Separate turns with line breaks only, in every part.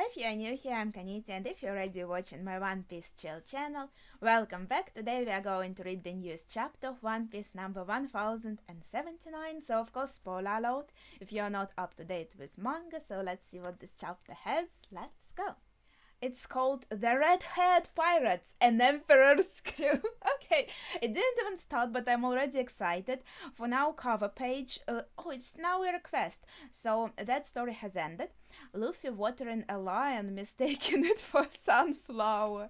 If you're new here, I'm Kaniti, and if you're already watching my One Piece Chill channel, welcome back. Today we are going to read the newest chapter of One Piece number 1079, so of course spoiler alert if you're not up to date with manga, so let's see what this chapter has. Let's go. It's called The Red-Haired Pirates, an Emperor's Crew. Okay, it didn't even start, but I'm already excited. For now, cover page. It's now a request. So that story has ended. Luffy watering a lion, mistaking it for sunflower.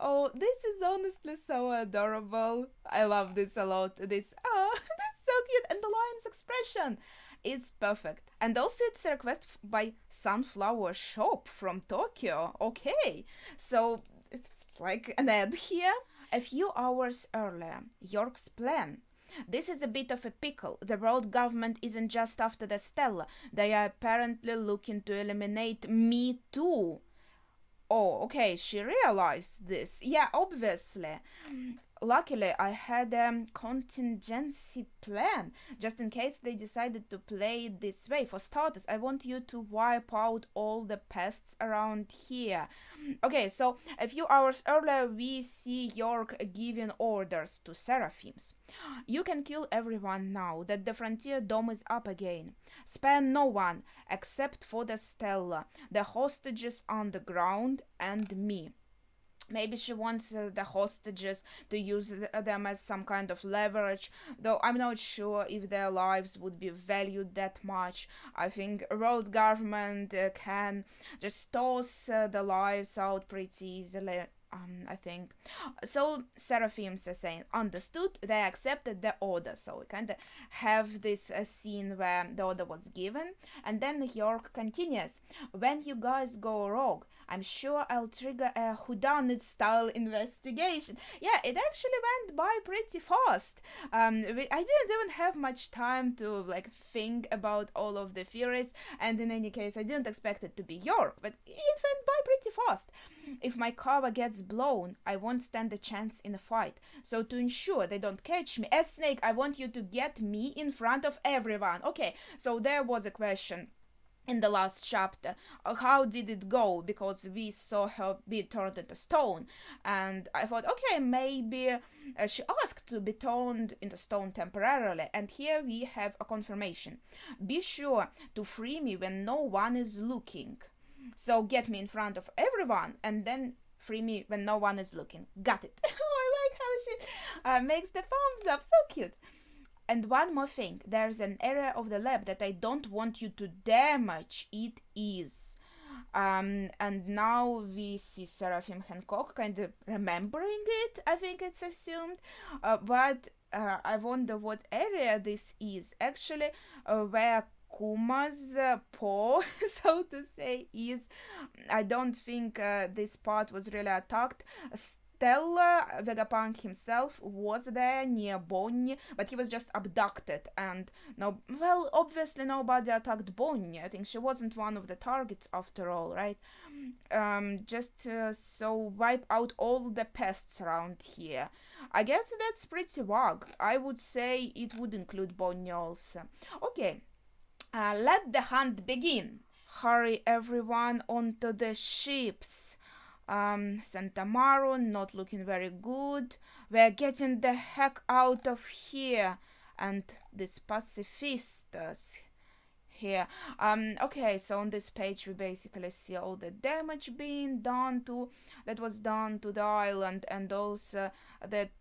Oh, this is honestly so adorable. I love this a lot. That's so cute. And the lion's expression is perfect. And also it's a request by Sunflower Shop from Tokyo. Okay, so it's like an ad here. A few hours earlier, York's plan. This is a bit of a pickle. The world government isn't just after the Stella. They are apparently looking to eliminate me too. Oh, okay, she realized this. Yeah, obviously. Luckily, I had a contingency plan, just in case they decided to play it this way. For starters, I want you to wipe out all the pests around here. Okay, so a few hours earlier, we see York giving orders to Seraphims. You can kill everyone now that the Frontier Dome is up again. Spare no one, except for the Stella, the hostages on the ground, and me. Maybe she wants the hostages to use them as some kind of leverage, though I'm not sure if their lives would be valued that much. I think world government can just toss the lives out pretty easily. I think. So Seraphims are saying, understood, they accepted the order. So we kind of have this scene where the order was given, and then York continues. When you guys go rogue, I'm sure I'll trigger a whodunit style investigation. Yeah, it actually went by pretty fast. I didn't even have much time to like think about all of the theories, and in any case, I didn't expect it to be York, but it went by pretty fast. If my cover gets blown, I won't stand a chance in a fight. So to ensure they don't catch me, as Snake, I want you to get me in front of everyone. Okay, so there was a question in the last chapter. How did it go? Because we saw her be turned into stone, and I thought, okay, maybe she asked to be turned into stone temporarily, and here we have a confirmation. Be sure to free me when no one is looking. So get me in front of everyone, and then free me when no one is looking. Got it. Oh, I like how she makes the thumbs up. So cute. And one more thing, there's an area of the lab that I don't want you to damage. It is. And now we see Seraphim Hancock kind of remembering it, I think it's assumed. But I wonder what area this is. Actually, where Kuma's paw, so to say, is. I don't think this part was really attacked. Stella, Vegapunk himself, was there near Bonnie, but he was just abducted, and obviously nobody attacked Bonnie. I think she wasn't one of the targets after all, right? So wipe out all the pests around here. I guess that's pretty vague. I would say it would include Bonnie also. Okay, let the hunt begin. Hurry everyone onto the ships. Santamaru not looking very good. We're getting the heck out of here. And these pacifistas here. Okay, so on this page we basically see all the damage being done to the island, and also that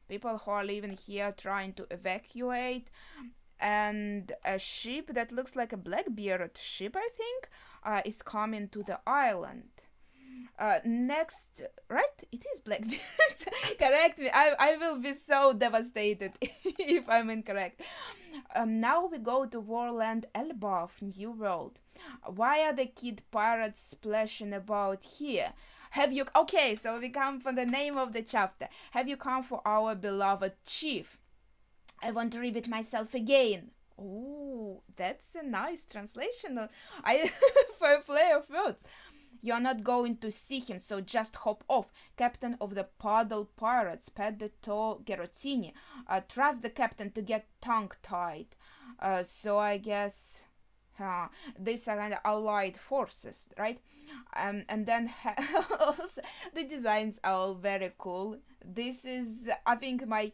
people who are living here trying to evacuate, and a ship that looks like a Blackbeard ship, I think, is coming to the island. Next, right? It is Blackbeard. Correct me. I will be so devastated if I'm incorrect. Now we go to Warland Elbaf, New World. Why are the kid pirates splashing about here? Okay, so we come for the name of the chapter. Have you come for our beloved chief? I want to repeat myself again. Oh, that's a nice translation. For a play of words. You're not going to see him, so just hop off. Captain of the Paddle Pirates, Pedro Gerozzini. Trust the captain to get tongue-tied. So I guess These are kind of allied forces, right? And then also the designs are all very cool. This is, I think, my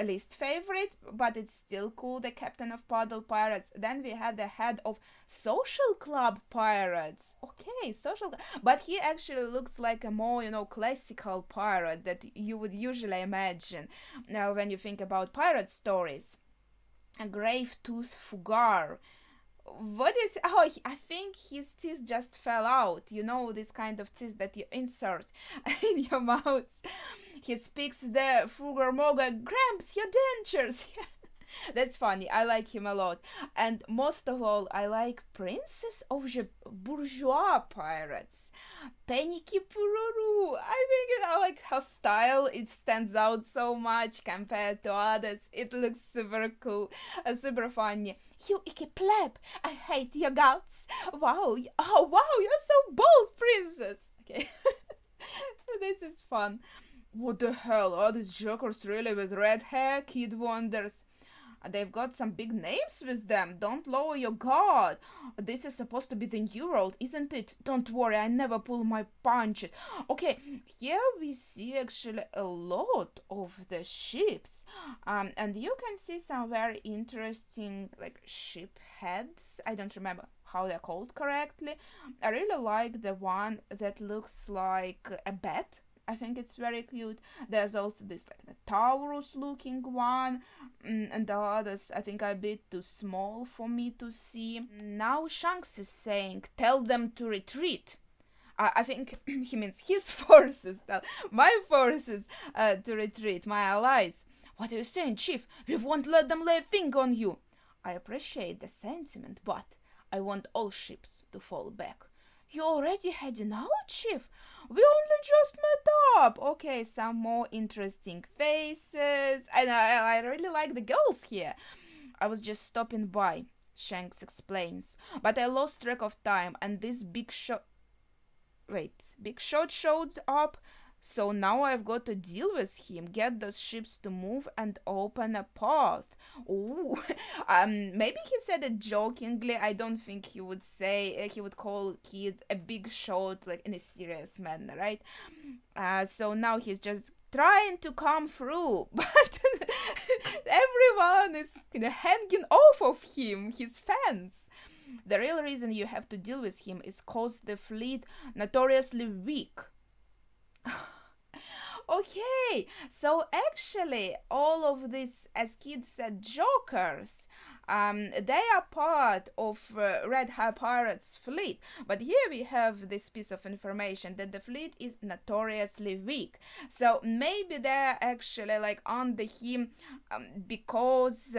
least favorite, but it's still cool. The captain of Puddle Pirates. Then we have the head of Social Club Pirates. Okay, but he actually looks like a more, classical pirate that you would usually imagine now when you think about pirate stories. A Grave Tooth Fugar. What is? Oh, I think his teeth just fell out. You know, this kind of teeth that you insert in your mouth. He speaks the Fugar Moga, Gramps, your dentures. That's funny. I like him a lot. And most of all, I like Princess of the Bourgeois Pirates. Peniki Pururu. I think I like her style. It stands out so much compared to others. It looks super cool, super funny. You icky pleb, I hate your guts. Wow, you're so bold, princess. Okay, this is fun. What the hell, are these jokers really with red hair? Kid wonders. They've got some big names with them. Don't lower your guard. This is supposed to be the new world, isn't it? Don't worry, I never pull my punches. Okay, here we see actually a lot of the ships. And you can see some very interesting like ship heads. I don't remember how they're called correctly. I really like the one that looks like a bat. I think it's very cute. There's also this like the Taurus looking one, and the others I think are a bit too small for me to see. Now Shanks is saying, tell them to retreat. I think he means his forces, my forces to retreat, my allies. What are you saying, Chief? We won't let them lay a finger on you. I appreciate the sentiment, but I want all ships to fall back. You already heading out, Chief? We only just met up. Okay, some more interesting faces. And I really like the girls here. I was just stopping by, Shanks explains. But I lost track of time and this big shot showed up. So now I've got to deal with him, get those ships to move and open a path. Ooh, maybe he said it jokingly. I don't think he would say, he would call kids a big shot, like in a serious manner, right? So now he's just trying to come through, but everyone is hanging off of him, his fans. The real reason you have to deal with him is cause the fleet notoriously weak. Okay, so actually all of this, as kids said, jokers, they are part of Red Hat Pirates fleet. But here we have this piece of information that the fleet is notoriously weak. So maybe they're actually like under him because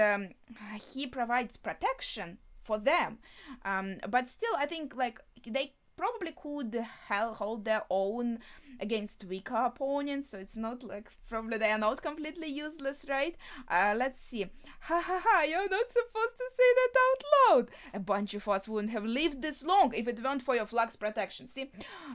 he provides protection for them. But still, I think like they probably could hold their own against weaker opponents, so it's not like probably they are not completely useless, right? Let's see. You're not supposed to say that out loud. A bunch of us wouldn't have lived this long if it weren't for your flag's protection. See,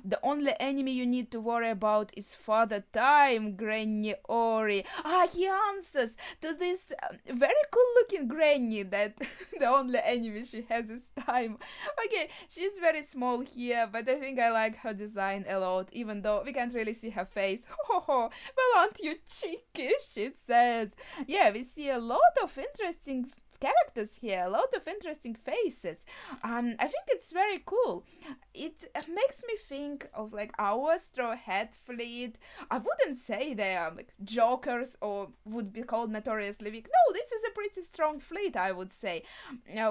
the only enemy you need to worry about is Father Time, Granny Ori. He answers to this very cool looking Granny that the only enemy she has is time. Okay, she's very small here, but I think I like her design a lot, even though we can't really see her face. Well, aren't you cheeky? She says. Yeah, we see a lot of interesting characters here, a lot of interesting faces. I think it's very cool. It makes me think of like our Straw Hat fleet. I wouldn't say they are like jokers or would be called notoriously weak. No, this is a pretty strong fleet, I would say.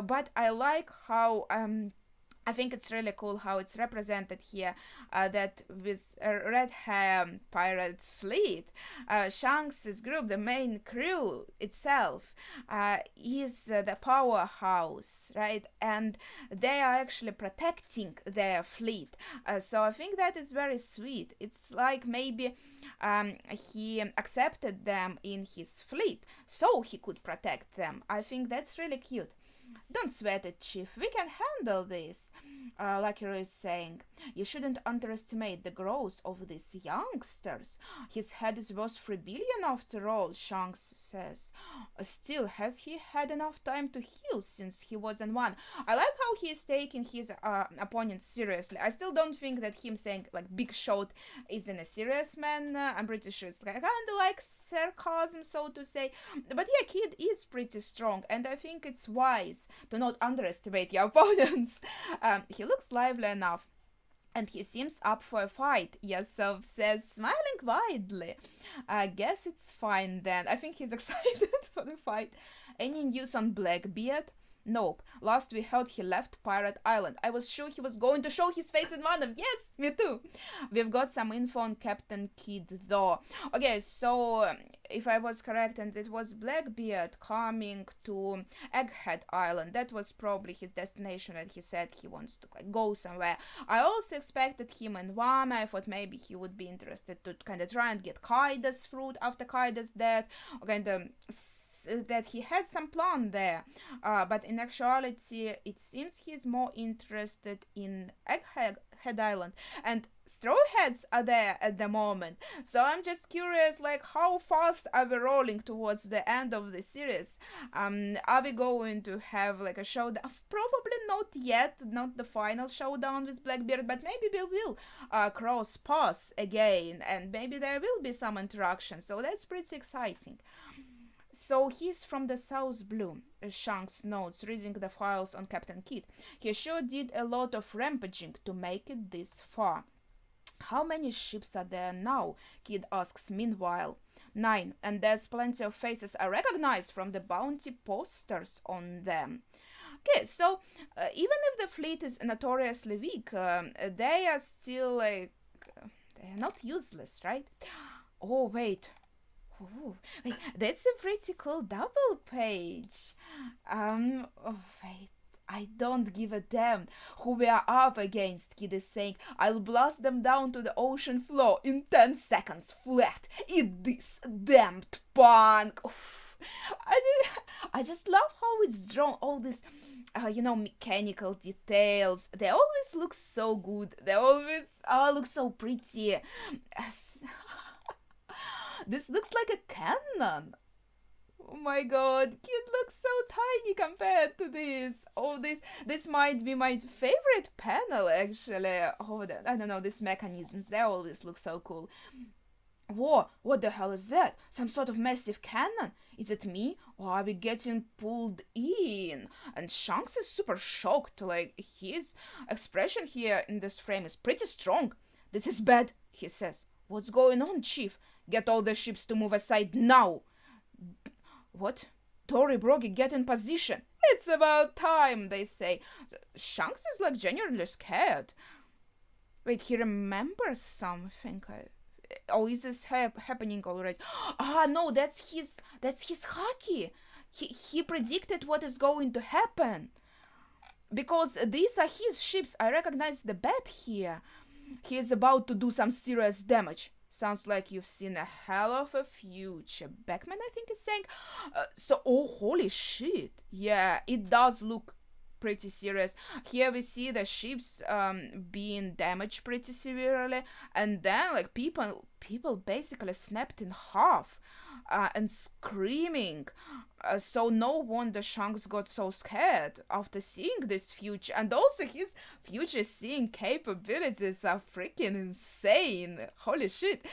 But I like how I think it's really cool how it's represented here, that with Red Ham Pirate Fleet, Shanks' group, the main crew itself, is the powerhouse, right? And they are actually protecting their fleet. So I think that is very sweet. It's like maybe he accepted them in his fleet so he could protect them. I think that's really cute. Don't sweat it, Chief. We can handle this. Lucky is saying, you shouldn't underestimate the growth of these youngsters. His head is worth 3 billion after all, Shanks says. Still, has he had enough time to heal since he wasn't one? I like how he is taking his opponent seriously. I still don't think that him saying, like, Big Shot isn't a serious man. I'm pretty sure it's kind of like sarcasm, so to say. But yeah, Kid is pretty strong, and I think it's wise to not underestimate your opponents. He looks lively enough, and he seems up for a fight, Yasov says, smiling widely. I guess it's fine then. I think he's excited for the fight. Any news on Blackbeard? Nope. Last we heard he left Pirate Island. I was sure he was going to show his face in one of... Yes, me too. We've got some info on Captain Kidd though. Okay, so if I was correct, and it was Blackbeard coming to Egghead Island. That was probably his destination, and he said he wants to like go somewhere. I also expected him in Wame. I thought maybe he would be interested to kind of try and get Kaida's fruit after Kaida's death, or kind of that he has some plan there, but in actuality it seems he's more interested in Egghead Island, and Straw Hats are there at the moment. So I'm just curious, like, how fast are we rolling towards the end of the series? Are we going to have like a showdown? Probably not yet, not the final showdown with Blackbeard, but maybe we will cross paths again, and maybe there will be some interaction, so that's pretty exciting. So he's from the South Blue, Shanks notes, reading the files on Captain Kidd. He sure did a lot of rampaging to make it this far. How many ships are there now? Kidd asks meanwhile. 9, and there's plenty of faces I recognize from the bounty posters on them. Okay, so even if the fleet is notoriously weak, they are still like... they're not useless, right? Oh, wait. Ooh, wait, that's a pretty cool double page. Oh, wait. I don't give a damn who we are up against, Kidd is saying. I'll blast them down to the ocean floor in 10 seconds flat. Eat this damned punk. I just love how it's drawn, all this, mechanical details. They always look so good. They always look so pretty. This looks like a cannon. Oh my god, Kidd looks so tiny compared to this. Oh, this might be my favorite panel, actually. Oh, I don't know, these mechanisms, they always look so cool. Whoa, what the hell is that? Some sort of massive cannon? Is it me? Or are we getting pulled in? And Shanks is super shocked. Like, his expression here in this frame is pretty strong. This is bad, he says. What's going on, Chief? Get all the ships to move aside now. What? Tori Broggy, get in position. It's about time, they say. Shanks is like genuinely scared. Wait, he remembers something. Oh, is this happening already? No, that's his hockey. He predicted what is going to happen. Because these are his ships. I recognize the bat here. He is about to do some serious damage. Sounds like you've seen a hell of a future. Beckman, I think, is saying. Holy shit. Yeah, it does look pretty serious. Here we see the ships being damaged pretty severely, and then like people basically snapped in half and screaming. So no wonder Shanks got so scared after seeing this future, and also his future seeing capabilities are freaking insane. Holy shit.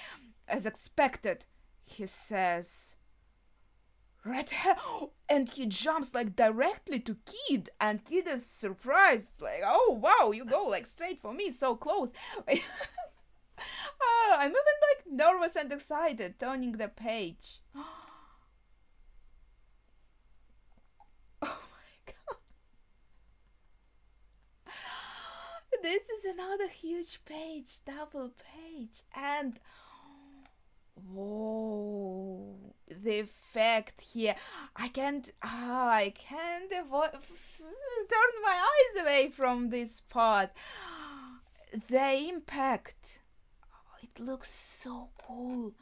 As expected, he says. Red hair, and he jumps like directly to Kidd, and Kidd is surprised, like, oh wow, you go like straight for me, so close. I'm even like nervous and excited, turning the page. This is another huge page, double page, and whoa, the effect here. I can't avoid turn my eyes away from this part. The impact. It looks so cool.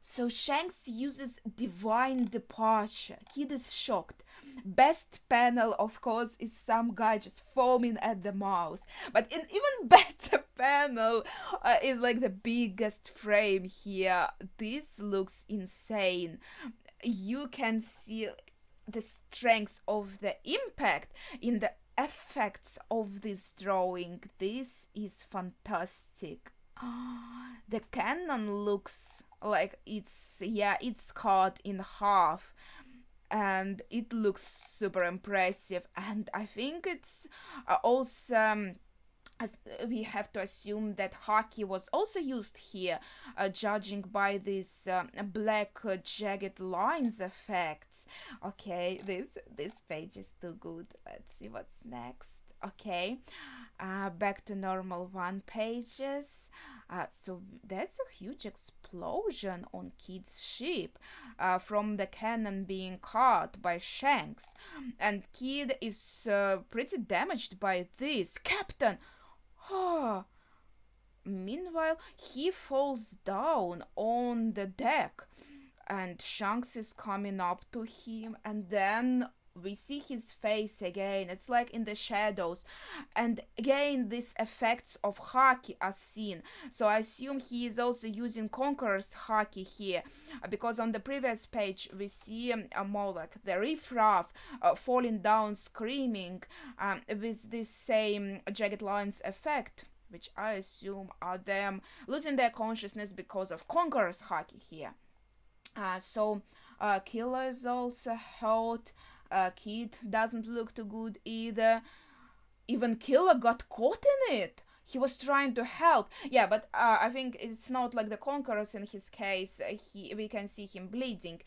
So Shanks uses divine departure. Kidd is shocked. Best panel, of course, is some guy just foaming at the mouth. But an even better panel is like the biggest frame here. This looks insane. You can see the strength of the impact in the effects of this drawing. This is fantastic. The cannon looks like it's cut in half, and it looks super impressive. And I think it's also as we have to assume that hockey was also used here, judging by these black jagged lines effects. Okay, this page is too good. Let's see what's next. Okay, back to normal one pages. So that's a huge explosion on Kid's ship from the cannon being caught by Shanks, and Kid is pretty damaged by this. Captain! Meanwhile, he falls down on the deck, and Shanks is coming up to him, and then we see his face again. It's like in the shadows, and again these effects of hockey are seen. So I assume he is also using Conqueror's hockey here, because on the previous page we see more like the riffraff falling down screaming, with this same jagged lines effect, which I assume are them losing their consciousness because of Conqueror's hockey here. So Killer is also hurt. Kid doesn't look too good either. Even Killer got caught in it. He was trying to help. Yeah, but I think it's not like the Conquerors in his case. We can see him bleeding.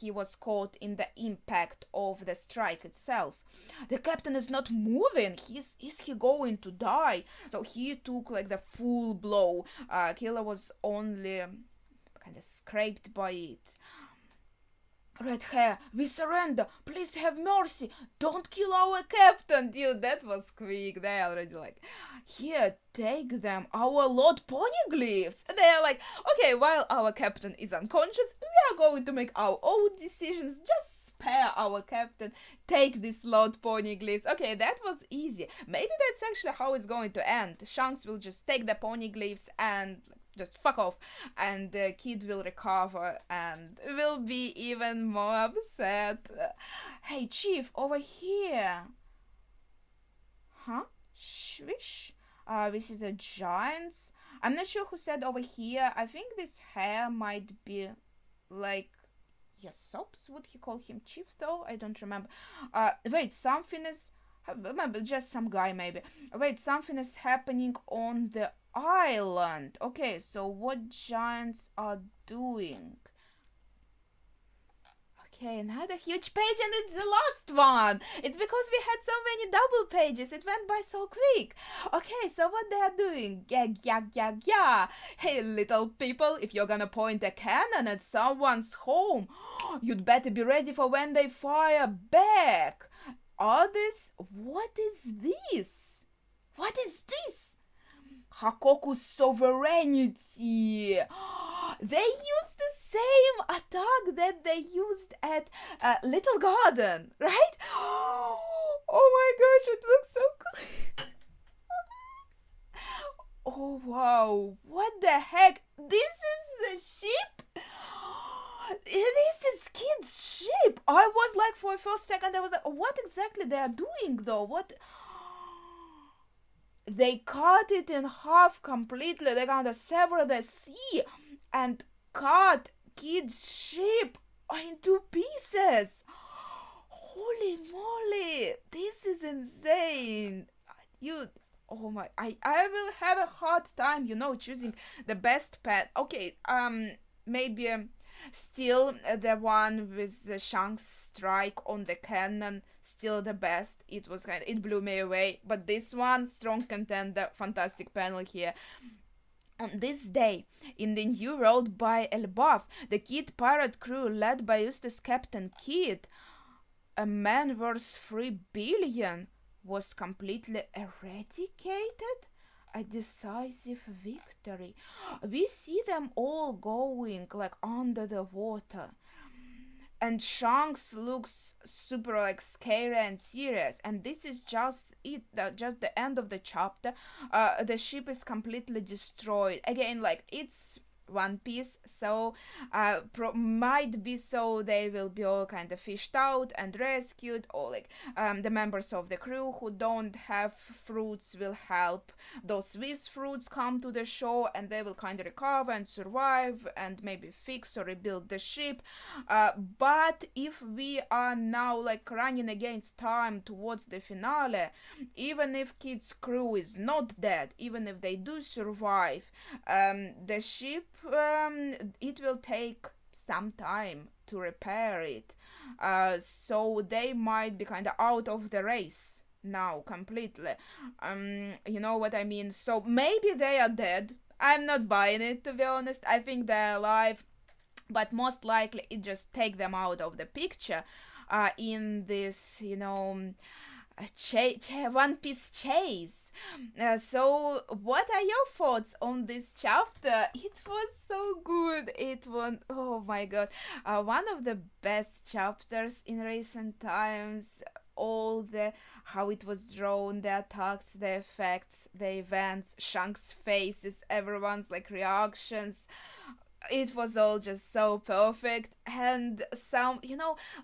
He was caught in the impact of the strike itself. The captain is not moving. Is he going to die? So he took like the full blow. Killer was only kind of scraped by it. Red Hair, we surrender. Please have mercy. Don't kill our captain. Dude, that was quick. They already like, here, take them. Our Lord Poneglyphs. They are like, okay, while our captain is unconscious, we are going to make our own decisions. Just spare our captain. Take this Lord Poneglyphs. Okay, that was easy. Maybe that's actually how it's going to end. Shanks will just take the Poneglyphs and just fuck off, and the Kid will recover and will be even more upset. Hey, Chief, over here. Huh? Swish? This is a giants. I'm not sure who said over here. I think this hair might be like Yasop's. Would he call him Chief though? I don't remember. Wait, something is... Remember, just some guy maybe. Wait, something is happening on the island. Okay, so what giants are doing? Okay, another huge page, and it's the last one. It's because we had so many double pages. It went by so quick. Okay, so what they are doing? Yeah. Hey, little people, if you're gonna point a cannon at someone's home, you'd better be ready for when they fire back. What is this? What is this? Hakoku's sovereignty. They used the same attack that they used at Little Garden, right? Oh my gosh, it looks so cool. Oh wow, what the heck? This is the ship? This is Kid's ship. I was like, for a first second, I was like, what exactly they are doing though? What? They cut it in half completely. They're gonna sever the sea and cut Kid's ship into pieces. Holy moly, this is insane. Oh my, I will have a hard time, choosing the best pet. Okay, maybe still the one with the Shanks strike on the cannon, still the best. It blew me away. But this one, strong contender, fantastic panel here. On this day, in the New World by Elbaf, the Kid pirate crew led by Eustace Captain Kidd, a man worth 3 billion, was completely eradicated. A decisive victory. We see them all going like under the water. and Shanks looks super like scary and serious, and this is just it, just the end of the chapter. The ship is completely destroyed again, like it's One Piece, so might be so they will be all kind of fished out and rescued, or like the members of the crew who don't have fruits will help those with fruits come to the shore, and they will kind of recover and survive and maybe fix or rebuild the ship. But if we are now like running against time towards the finale, even if Kid's crew is not dead, even if they do survive, the ship, it will take some time to repair it. So they might be kind of out of the race now completely. You know what I mean? So maybe they are dead. I'm not buying it, to be honest. I think they're alive, but most likely it just take them out of the picture in this, One Piece chase. So, what are your thoughts on this chapter? It was so good. It was, oh my god, one of the best chapters in recent times. All the how it was drawn, the attacks, the effects, the events, Shanks' faces, everyone's like reactions. It was all just so perfect, and some,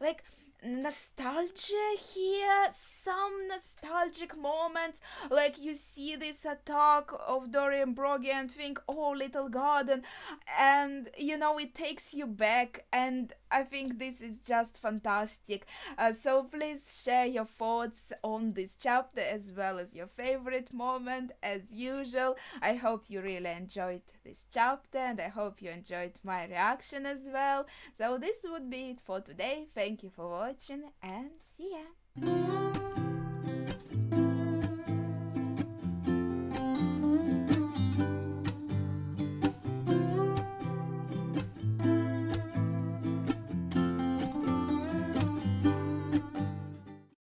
like nostalgia here, some nostalgic moments, like you see this attack of Dorian Broggy and think, oh, little garden, and it takes you back, and I think this is just fantastic. So please share your thoughts on this chapter as well as your favorite moment as usual. I hope you really enjoyed this chapter, and I hope you enjoyed my reaction as well. So this would be it for today. Thank you for watching, and see ya.